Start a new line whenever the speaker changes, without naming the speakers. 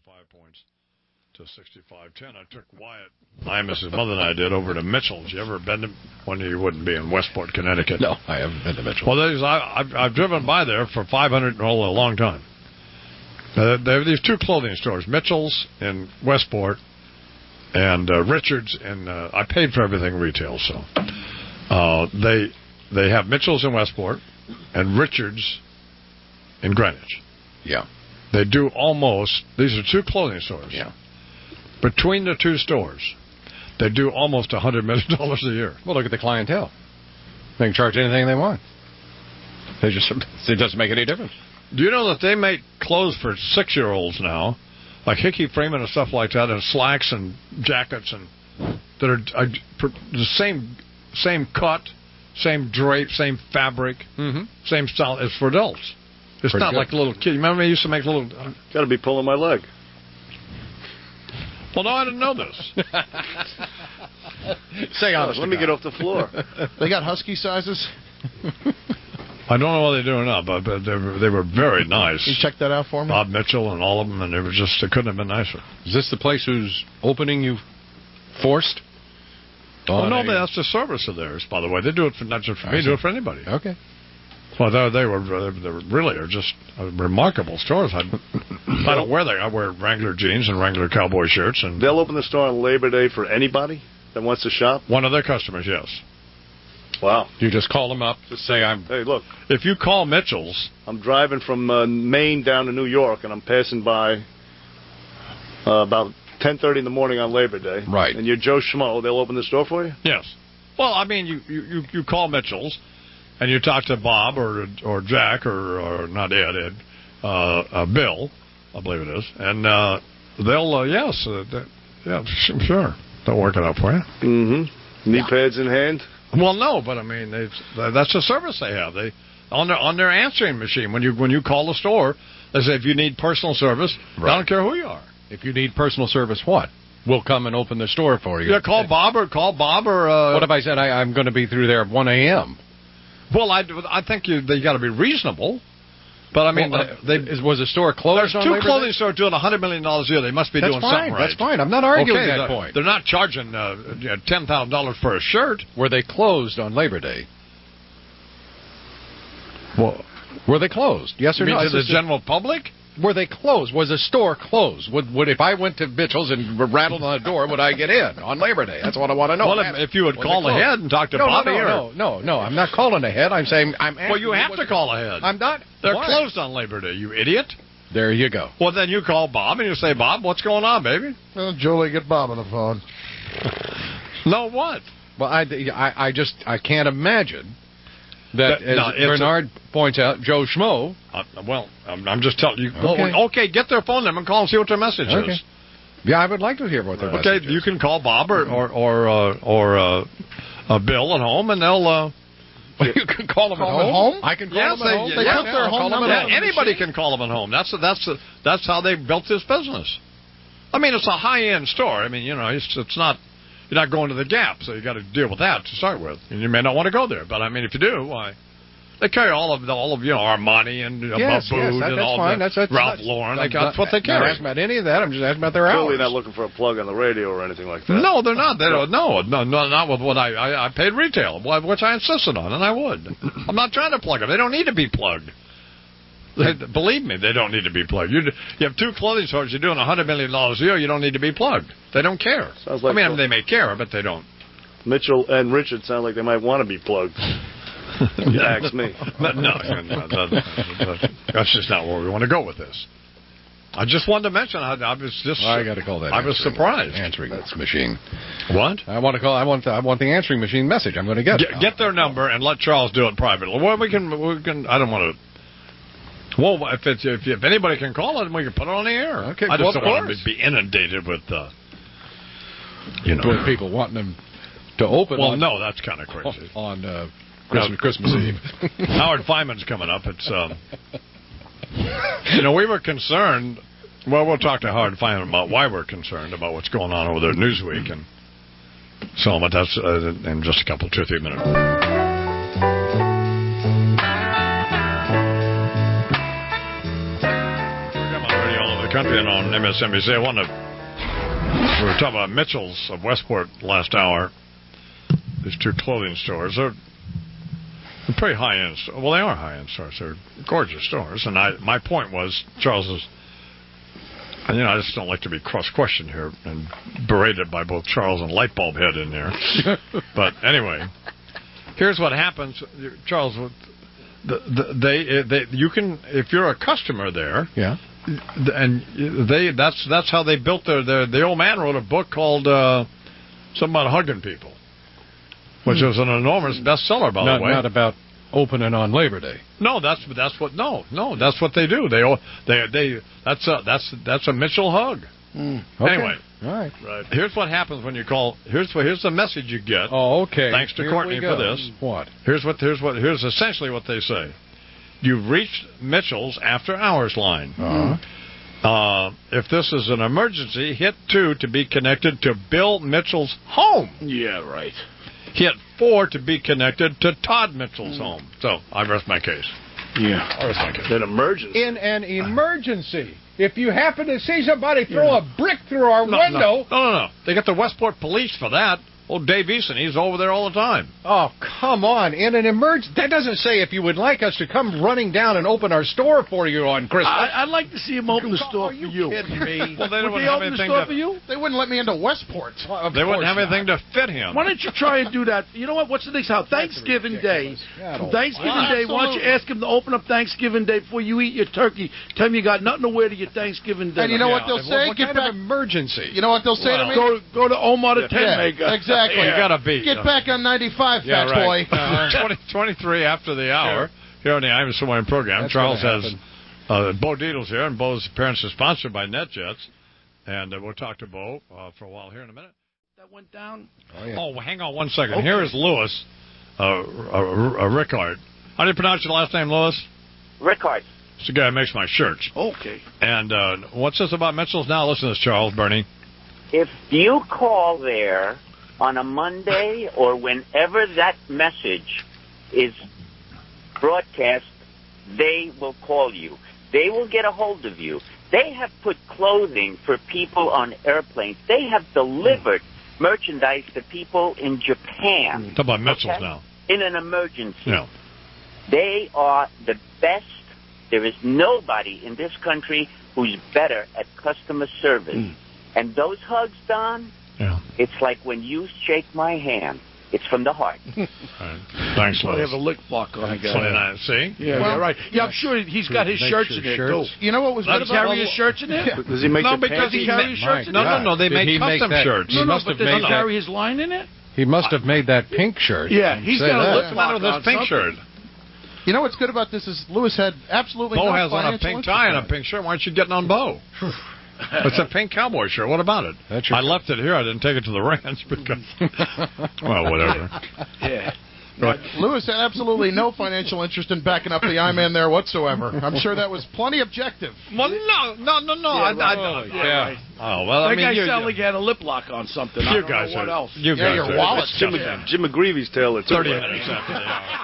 25 points to 65-10. I took Wyatt, Imus' mother and I did, over to Mitchell's. You ever been to one? You wouldn't be in Westport, Connecticut.
No, I haven't been to Mitchell's.
Well, I've driven by there for 500, well, a long time. They have these two clothing stores, Mitchell's in Westport and Richard's in, I paid for everything retail, so. They have Mitchell's in Westport and Richard's in Greenwich.
Yeah.
They do almost, these are two clothing stores.
Yeah.
Between the two stores, they do almost $100 million a year.
Well, look at the clientele. They can charge anything they want. It doesn't make any difference.
Do you know that they make clothes for 6-year-olds now, like Hickey Freeman and stuff like that, and slacks and jackets, and that are the same cut, same drape, same fabric, same style as for adults. It's not like little kids. Remember they used to make little...
Got to be pulling my leg.
Well, no, I didn't know this.
Say honest.
Let me get off the floor.
They got husky sizes?
I don't know what they do now, but they were very nice.
Can you check that out for me?
Bob Mitchell and all of them, and they couldn't have been nicer.
Is this the place whose opening you forced?
Oh, no, that's the service of theirs, by the way. They do it for not just for me, they do it for anybody.
Okay.
Well, they really are just remarkable stores. I don't wear them. I wear Wrangler jeans and Wrangler cowboy shirts. And
they'll open the store on Labor Day for anybody that wants to shop?
One of their customers, yes.
Wow.
You just call them up, just say
Hey, look.
If you call Mitchell's...
I'm driving from Maine down to New York, and I'm passing by about 10:30 in the morning on Labor Day.
Right.
And you're Joe Schmo. They'll open the store for you?
Yes. Well, I mean, you call Mitchell's, and you talk to Bob or Jack or not Ed, Bill, I believe it is, and they'll sure, they'll work it out for you.
Mm-hmm. Knee pads in hand.
Well, no, but I mean that's the service they have. They on their answering machine when you call the store, they say if you need personal service, I don't care who you are.
If you need personal service, what? We'll come and open the store for you.
Yeah, call Bob or. What
if I said I'm going to be through there at 1 a.m.?
Well, I think they got to be reasonable. But I mean,
was the store closed?
There's two clothing stores doing $100 million a year. They must be doing something right.
That's fine. I'm not arguing that point.
They're not charging $10,000 for a shirt.
Were they closed on Labor Day?
Well,
were they closed? Yes or no?
To the general public?
Were they closed? Was the store closed? Would if I went to Mitchell's and rattled on the door, would I get in on Labor Day? That's what I want to know.
Well, if you would call ahead and talk to Bobby.
No. I'm not calling ahead. I'm saying I'm asking.
Well, you have to call ahead.
I'm not.
They're closed on Labor Day, you idiot.
There you go.
Well, then you call Bob and you say, Bob, what's going on, baby?
Well, Julie, get Bob on the phone.
No, what?
Well, I can't imagine that, Bernard points out, Joe Schmo.
I'm just telling you.
Okay.
Okay, get their phone number and call and see what their message is.
Yeah, I would like to hear what their message is.
Okay, you can call Bob or Bill at home, and they'll...
you can call them at home? I can call them at home?
They put their home number on.
Anybody can call them at home. That's how they built this business. I mean, it's a high-end store. I mean, it's not... You're not going to the Gap, so you got to deal with that to start with. And you may not want to go there, but I mean, if you do, why? They carry all of Armani and Maboud and all that. Ralph Lauren. That's what they carry.
I'm not asking about any of that. I'm just asking about their hours.
Clearly not looking for a plug on the radio or anything like that.
No, they're not. They don't. No, not with what I paid retail, which I insisted on, and I would. I'm not trying to plug them. They don't need to be plugged. Believe me, they don't need to be plugged. You have two clothing stores. You're doing $100 million a year. You don't need to be plugged. They don't care.
Sounds like
they may care, but they don't.
Mitchell and Richard sound like they might want to be plugged. You ask me.
No, that's just not where we want to go with this. I just wanted to mention I was just.
I got to call that.
I was surprised.
Answering machine.
What?
I want to call. I want the answering machine message. I'm going to
get their number and let Charles do it privately. Well, we can. I don't want to. Well, if anybody can call it, we can put it on the air.
Okay.
I just don't want to be inundated with,
with people wanting them to open.
Well, no, that's kind of crazy.
On Christmas Eve.
Howard Feynman's coming up. It's we were concerned. Well, we'll talk to Howard Feynman about why we're concerned about what's going on over there at Newsweek and so on. But that's in just a couple, 2 or 3 minutes. country and on MSNBC. We were talking about Mitchell's of Westport last hour. These two clothing stores. They're pretty high-end. Well, they are high-end stores. They're gorgeous stores. And my point was, Charles is, and I just don't like to be cross-questioned here and berated by both Charles and Lightbulb Head in there. But anyway, here's what happens, Charles. You can, if you're a customer there,
Yeah.
and that's how they built the old man wrote a book called something about hugging people, which was an enormous bestseller, by the way.
Not about opening on Labor Day.
No, that's what they do. That's a Mitchell hug.
Okay.
Anyway,
all right.
Here's what happens when you call. Here's the message you get.
Oh, okay.
Thanks to Courtney for this.
What?
Here's essentially what they say. You've reached Mitchell's after hours line. If this is an emergency, hit 2 to be connected to Bill Mitchell's home.
Yeah, right.
Hit 4 to be connected to Todd Mitchell's home. So I rest my case.
Yeah.
I rest my case.
An emergency.
In an emergency, if you happen to see somebody throw a brick through our window.
No. They got the Westport police for that. Old Dave Eason, he's over there all the time.
Oh, come on. In an emergency. That doesn't say if you would like us to come running down and open our store for you on Christmas.
I'd like to see him open the store for you.
Kidding me?
Well, they
Would
wouldn't
they
have
open the
anything
store
to,
for you?
They wouldn't let me into Westport.
They wouldn't have anything to fit him.
Why don't you try and do that? You know what? What's the next how? Thanksgiving Day. Thanksgiving Day, why don't you ask him to open up Thanksgiving Day before you eat your turkey? Tell him you got nothing to wear to your Thanksgiving dinner.
And you know what they'll say?
What kind of emergency?
You know what they'll say to me?
Go to Omar the Tent Maker.
Exactly.
You got to be.
Get back on 95, fat boy.
23 after the hour. Here on the Imus On Mitchells program.
That's
Charles has Bo Deedles here, and Bo's appearance is sponsored by NetJets. And we'll talk to Bo for a while here in a minute.
That went down?
Oh, hang on one second. Okay. Here is Lewis Rickard. How do you pronounce your last name, Lewis?
Rickard.
It's the guy who makes my shirts.
Okay.
And what's this about Mitchell's now? Listen to this, Charles, Bernie.
If you call there on a Monday or whenever that message is broadcast, they will call you. They will get a hold of you. They have put clothing for people on airplanes. They have delivered merchandise to people in Japan.
Talk about Mitchell's now.
In an emergency.
Yeah.
They are the best. There is nobody in this country who's better at customer service. And those hugs, Don, it's like when you shake my hand. It's from the heart.
Right. Thanks, Lewis.
They have a lick block on it.
29, see?
Yeah, right. Yeah, I'm sure he's got his shirts in there, too.
You know what was good
Does he
about
carry his shirts in there?
Does he make
No,
the
because
pants?
he
carry his shirts in there?
No, they make custom shirts.
No, but does he carry his line in it?
He must have made that pink shirt.
Yeah, he's got a
What's
lip
the matter
block
with this
on
pink
something.
shirt?
You know what's good about this is Lewis had absolutely
Bo
no
has on a
financial
pink
interest
tie
in
and a
it.
pink shirt. Why aren't you getting on Bo? It's a pink cowboy shirt. What about it? I left it here. I didn't take it to the ranch because, well, whatever.
Yeah.
Lewis had absolutely no financial interest in backing up the I-Man there whatsoever. I'm sure that was plenty objective.
Well, no.
Right.
Oh, well,
That
I mean,
guy sounded like he had a lip lock on something. I don't know what else.
You guys
your
are
wallet.
Jim McGreevy's tail.
30 minutes after the hour.